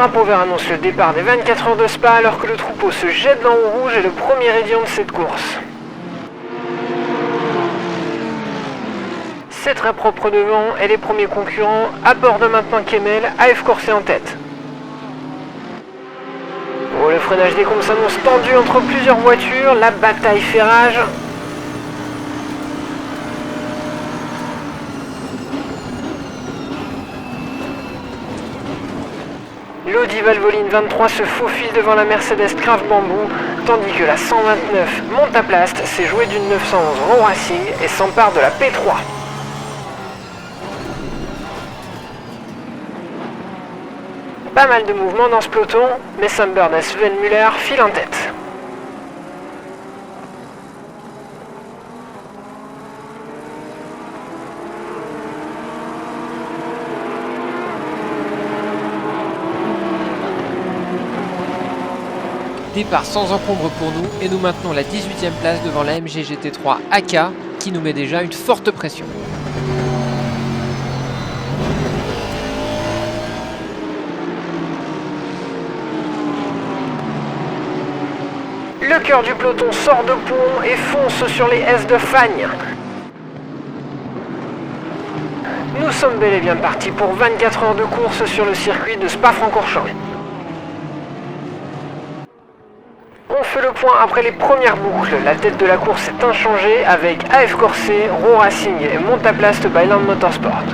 drapeau vert annonce le départ des 24 heures de Spa alors que le troupeau se jette dans le rouge et le premier édion de cette course. C'est très propre devant et les premiers concurrents abordent maintenant Kemmel, AF Corse en tête. Oh, le freinage des comptes s'annonce tendu entre plusieurs voitures, la bataille fait rage. L'Audi Valvoline 23 se faufile devant la Mercedes Craft Bamboo, tandis que la 129 Montaplast s'est jouée d'une 911 Raw Racing et s'empare de la P3. Pas mal de mouvements dans ce peloton, mais Sam Bird et Sven Muller filent en tête. Départ sans encombre pour nous et nous maintenons la 18e place devant la MG GT3 AK qui nous met déjà une forte pression. Le cœur du peloton sort de pont et fonce sur les S de Fagne. Nous sommes bel et bien partis pour 24 heures de course sur le circuit de Spa-Francorchamps. On fait le point après les premières boucles. La tête de la course est inchangée avec AF Corse, Raw Racing et Montaplast by Land Motorsport.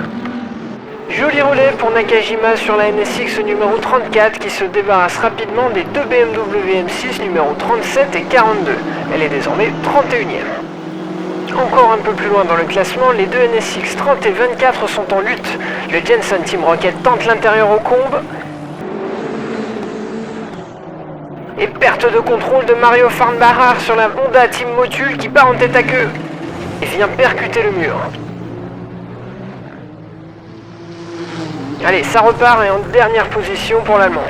Joli relais pour Nakajima sur la NSX numéro 34 qui se débarrasse rapidement des deux BMW M6 numéro 37 et 42. Elle est désormais 31e. Encore un peu plus loin dans le classement, les deux NSX 30 et 24 sont en lutte. Le Jensen Team Rocket tente l'intérieur aux combes. Et perte de contrôle de Mario Farnbacher sur la Honda Team Motul qui part en tête à queue et vient percuter le mur. Allez, ça repart et en dernière position pour l'Allemand.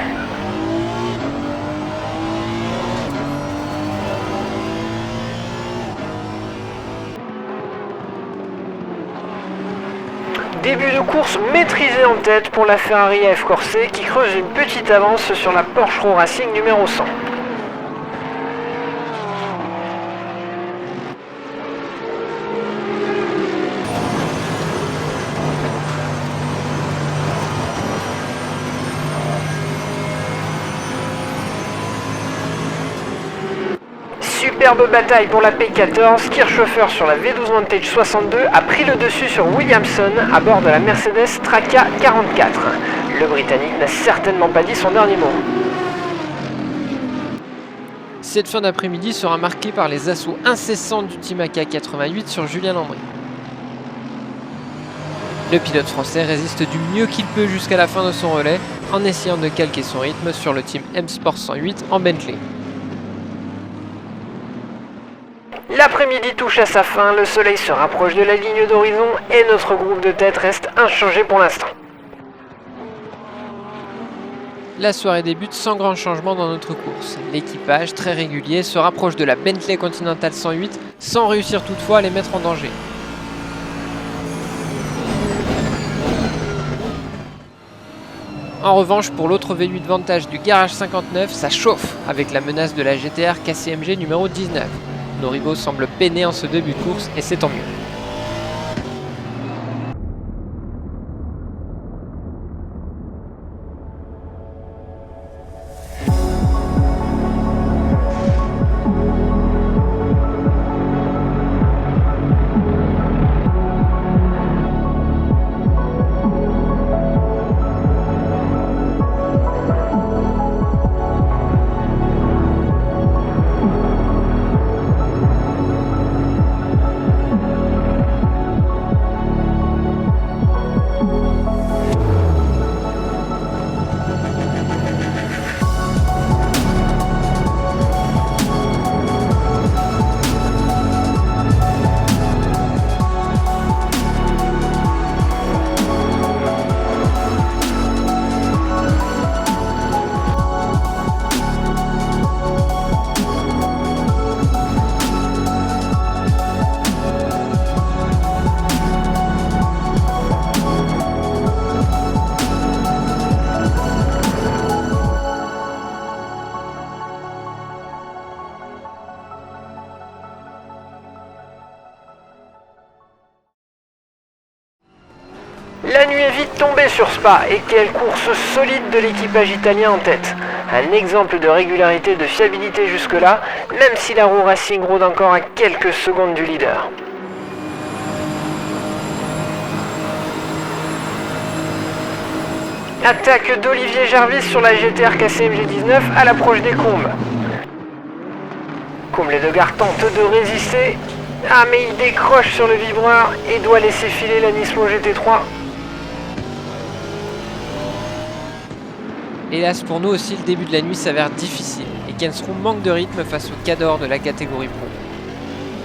Début de course maîtrisé en tête pour la Ferrari F Corse qui creuse une petite avance sur la Porsche Raw Racing numéro 100. Superbe bataille pour la P14, Kirchhofer sur la V12 Vantage 62 a pris le dessus sur Williamson à bord de la Mercedes Traca 44. Le Britannique n'a certainement pas dit son dernier mot. Cette fin d'après-midi sera marquée par les assauts incessants du Team AK 88 sur Julien Landry. Le pilote français résiste du mieux qu'il peut jusqu'à la fin de son relais en essayant de calquer son rythme sur le Team M Sport 108 en Bentley. L'après-midi touche à sa fin, le soleil se rapproche de la ligne d'horizon et notre groupe de tête reste inchangé pour l'instant. La soirée débute sans grand changement dans notre course. L'équipage, très régulier, se rapproche de la Bentley Continental 108 sans réussir toutefois à les mettre en danger. En revanche, pour l'autre V8 Vantage du Garage 59, ça chauffe avec la menace de la GTR KCMG numéro 19. Nos rivaux semblent peiner en ce début de course et c'est tant mieux. sur Spa et quelle course solide de l'équipage italien en tête. Un exemple de régularité et de fiabilité jusque-là, même si la roue Racing rôde encore à quelques secondes du leader. Attaque d'Olivier Jarvis sur la GTR KCMG 19 à l'approche des Combes. Comble-Legar tente de résister. Ah mais il décroche sur le vibreur et doit laisser filer la Nismo GT3. Hélas pour nous aussi, le début de la nuit s'avère difficile et Kensrue manque de rythme face au cador de la catégorie Pro.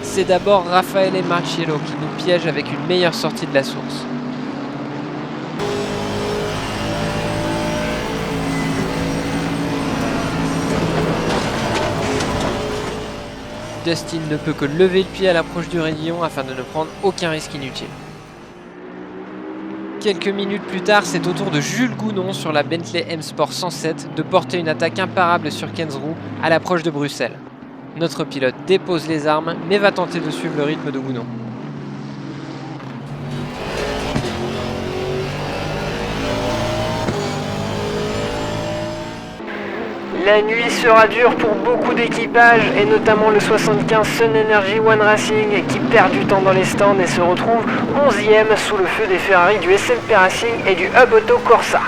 C'est d'abord Raffaele Marciello qui nous piège avec une meilleure sortie de la source. Dustin ne peut que lever le pied à l'approche du raidillon afin de ne prendre aucun risque inutile. Quelques minutes plus tard, c'est au tour de Jules Gounon sur la Bentley M-Sport 107 de porter une attaque imparable sur Kensrue à l'approche de Bruxelles. Notre pilote dépose les armes mais va tenter de suivre le rythme de Gounon. La nuit sera dure pour beaucoup d'équipages et notamment le 75 Sun Energy One Racing qui perd du temps dans les stands et se retrouve 11e sous le feu des Ferrari du SMP Racing et du Hub Auto Corsa.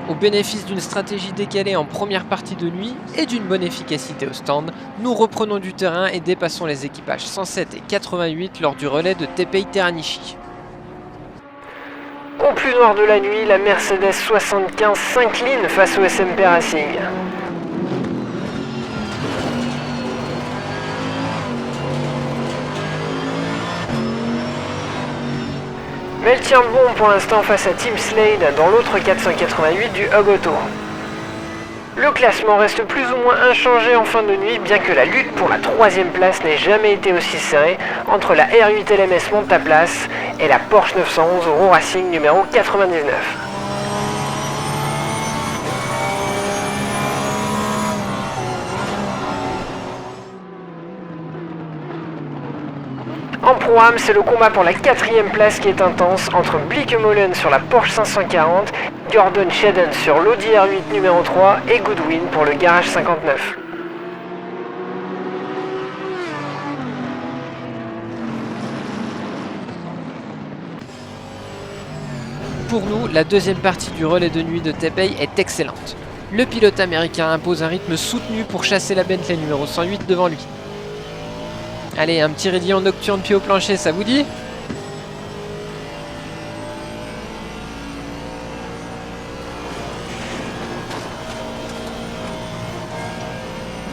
Au bénéfice d'une stratégie décalée en première partie de nuit et d'une bonne efficacité au stand, nous reprenons du terrain et dépassons les équipages 107 et 88 lors du relais de Teppei Teranishi. Au plus noir de la nuit, la Mercedes 75 s'incline face au SMP Racing. Mais elle tient bon pour l'instant face à Team Slade dans l'autre 488 du Hub Auto. Le classement reste plus ou moins inchangé en fin de nuit, bien que la lutte pour la 3e place n'ait jamais été aussi serrée entre la R8 LMS Montaplace et la Porsche 911 Euro Racing numéro 99. En Pro-Am, c'est le combat pour la 4e place qui est intense entre Bleekemolen sur la Porsche 540, Gordon Shedden sur l'Audi R8 numéro 3 et Goodwin pour le Garage 59. Pour nous, la deuxième partie du relais de nuit de Teppei est excellente. Le pilote américain impose un rythme soutenu pour chasser la Bentley numéro 108 devant lui. Allez, un petit raidillon nocturne pied au plancher, ça vous dit ?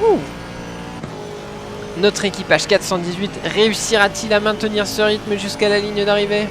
Ouh. Notre équipage 418 réussira-t-il à maintenir ce rythme jusqu'à la ligne d'arrivée ?